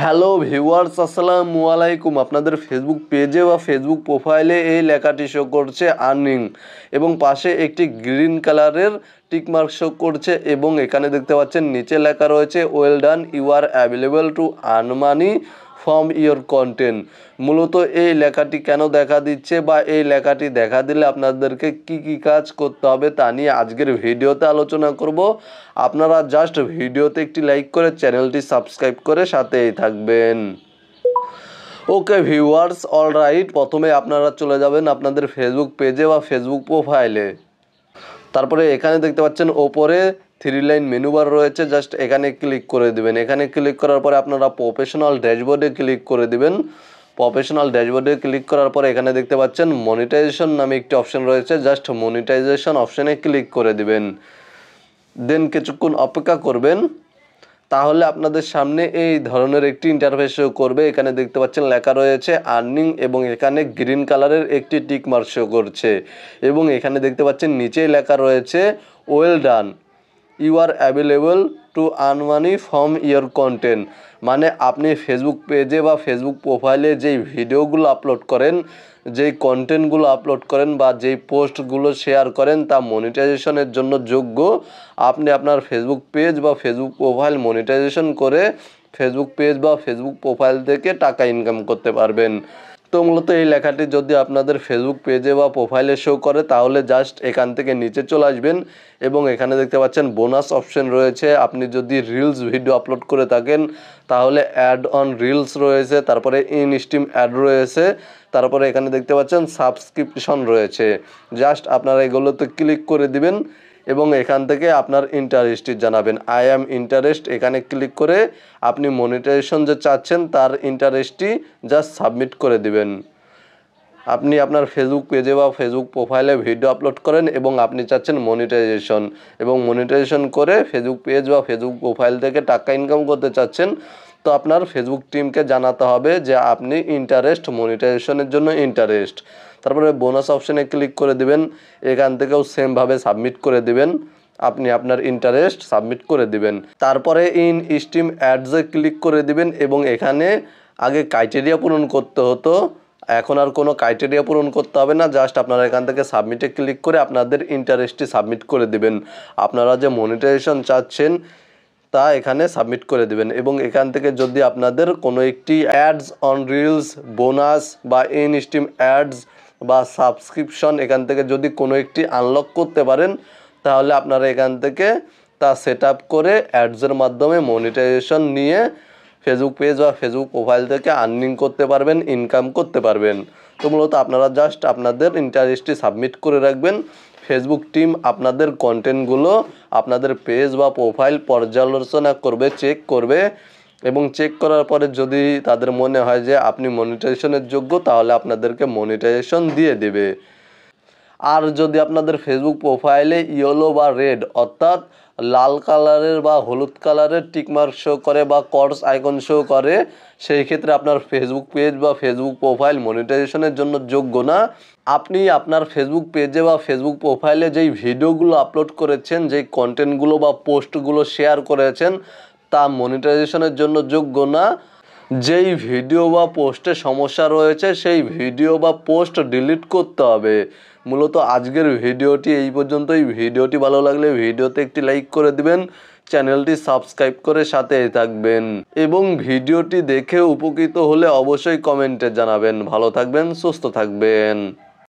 Hello viewers, আসসালামু আলাইকুম। আপনাদের ফেসবুক পেজে বা ফেসবুক প্রোফাইলে এই লেখাটি শো করছে আর্নিং এবং পাশে একটি গ্রিন কালারের টিকমার্ক শো করছে এবং এখানে দেখতে পাচ্ছেন নিচে লেখা রয়েছে well done, you are available to earn money from your content. মূলত এই লেখাটি কেন দেখা দিচ্ছে বা এই লেখাটি দেখা দিলে আপনাদেরকে কি কি কাজ করতে হবে তা নিয়ে আজকের ভিডিওতে আলোচনা করব। আপনারা জাস্ট ভিডিওতে একটি লাইক করে চ্যানেলটি সাবস্ক্রাইব করে সাথেই থাকবেন। ওকে ভিউয়ার্স, অলরাইট, প্রথমে আপনারা চলে যাবেন আপনাদের ফেসবুক পেজে বা ফেসবুক প্রোফাইলে। তারপরে এখানে দেখতে পাচ্ছেন ওপরে 3 লাইন মেনু বার রয়েছে, জাস্ট এখানে ক্লিক করে দিবেন। এখানে ক্লিক করার পরে আপনারা প্রফেশনাল ড্যাশবোর্ডে ক্লিক করে দিবেন। প্রফেশনাল ড্যাশবোর্ডে ক্লিক করার পরে এখানে দেখতে পাচ্ছেন মনিটাইজেশন নামে একটি অপশন রয়েছে, জাস্ট মনিটাইজেশন অপশনে ক্লিক করে দিবেন। দেন কিছুক্ষণ অপেক্ষা করবেন, তাহলে আপনাদের সামনে এই ধরনের একটি ইন্টারফেস শো করবে। এখানে দেখতে পাচ্ছেন লেখা রয়েছে আর্নিং এবং এখানে গ্রিন কালারের একটি টিক মার্ক শো করছে এবং এখানে দেখতে পাচ্ছেন নিচেই লেখা রয়েছে well done, you are available to earn money from your content. মানে আপনি ফেসবুক পেজে বা ফেসবুক প্রোফাইলে যেই ভিডিওগুলো আপলোড করেন, যেই কন্টেন্টগুলো আপলোড করেন বা যেই পোস্টগুলো শেয়ার করেন তা মনিটাইজেশনের জন্য যোগ্য। আপনি আপনার ফেসবুক পেজ বা ফেসবুক প্রোফাইল মনিটাইজেশন করে ফেসবুক পেজ বা ফেসবুক প্রোফাইল থেকে টাকা ইনকাম করতে পারবেন। তো মূলত এই লেখাটি যদি আপনাদের ফেসবুক পেজে বা প্রোফাইলে শো করে তাহলে জাস্ট এখান থেকে নিচে চলে আসবেন এবং এখানে দেখতে পাচ্ছেন বোনাস অপশন রয়েছে। আপনি যদি রিলস ভিডিও আপলোড করে থাকেন তাহলে অ্যাড অন রিলস রয়েছে, তারপরে ইন স্ট্রিম অ্যাড রয়েছে, তারপরে এখানে দেখতে পাচ্ছেন সাবস্ক্রিপশন রয়েছে। জাস্ট আপনারা এগুলোতে ক্লিক করে দিবেন এবং এখান থেকে আপনার ইন্টারেস্টটি জানাবেন। আই অ্যাম ইন্টারেস্ট এখানে ক্লিক করে আপনি মনিটাইজেশন যে চাচ্ছেন তার ইন্টারেস্টটি জাস্ট সাবমিট করে দিবেন। আপনি আপনার ফেসবুক পেজে বা ফেসবুক প্রোফাইলে ভিডিও আপলোড করেন এবং আপনি চাচ্ছেন মনিটাইজেশন এবং মনিটাইজেশন করে ফেসবুক পেজ বা ফেসবুক প্রোফাইল থেকে টাকা ইনকাম করতে চাচ্ছেন, তো আপনার ফেসবুক টিমকে জানাতে হবে যে আপনি ইন্টারেস্ট, মনিটাইজেশনের জন্য ইন্টারেস্ট। তারপরে বোনাস অপশানে ক্লিক করে দিবেন, এখান থেকেও সেমভাবে সাবমিট করে দিবেন। আপনি আপনার ইন্টারেস্ট সাবমিট করে দিবেন। তারপরে ইন স্ট্রিম অ্যাডসে ক্লিক করে দিবেন এবং এখানে আগে ক্রাইটেরিয়া পূরণ করতে হতো, এখন আর কোনো ক্রাইটেরিয়া পূরণ করতে হবে না। জাস্ট আপনারা এখান থেকে সাবমিটে ক্লিক করে আপনাদের ইন্টারেস্টটি সাবমিট করে দিবেন। আপনারা যে মনিটাইজেশন চাচ্ছেন তা এখানে সাবমিট করে দিবেন এবং এখান থেকে যদি আপনাদের কোনো একটি অ্যাডস অন রিলস, বোনাস বা ইন স্ট্রিম অ্যাডস বা সাবস্ক্রিপশন এখান থেকে যদি কোনো একটি আনলক করতে পারেন তাহলে আপনারা এখান থেকে তা সেট আপ করে অ্যাডসের মাধ্যমে মনিটাইজেশন নিয়ে ফেসবুক পেজ বা ফেসবুক প্রোফাইল থেকে আর্নিং করতে পারবেন, ইনকাম করতে পারবেন। তো মূলত আপনারা জাস্ট আপনাদের ইন্টারেস্টটি সাবমিট করে রাখবেন। ফেসবুক টিম আপনাদের কন্টেন্টগুলো আপনাদের পেজ বা প্রোফাইল পর্যালোচনা করবে, চেক করবে এবং চেক করার পরে যদি তাদের মনে হয় যে আপনি মনিটাইজেশনের যোগ্য তাহলে আপনাদেরকে মনিটাইজেশন দিয়ে দেবে। আর যদি আপনাদের ফেসবুক প্রোফাইলে ইয়েলো বা রেড অর্থাৎ লাল কালারের বা হলুদ কালারের টিকমার্ক শো করে বা কর্স আইকন শো করে, সেই ক্ষেত্রে আপনার ফেসবুক পেজ বা ফেসবুক প্রোফাইল মনিটাইজেশনের জন্য যোগ্য না। আপনি আপনার ফেসবুক পেজে বা ফেসবুক প্রোফাইলে যেই ভিডিওগুলো আপলোড করেছেন, যেই কন্টেন্টগুলো বা পোস্টগুলো শেয়ার করেছেন তা মনিটাইজেশনের জন্য যোগ্য না। যেই ভিডিও বা পোস্টে সমস্যা রয়েছে সেই ভিডিও বা পোস্ট ডিলিট করতে হবে। মূলত আজকের ভিডিওটি এই পর্যন্তই। ভিডিওটি ভালো লাগলে ভিডিওতে একটি লাইক করে দিবেন, চ্যানেলটি সাবস্ক্রাইব করে সাথেই থাকবেন এবং ভিডিওটি দেখে উপকৃত হলে অবশ্যই কমেন্টে জানাবেন। ভালো থাকবেন, সুস্থ থাকবেন।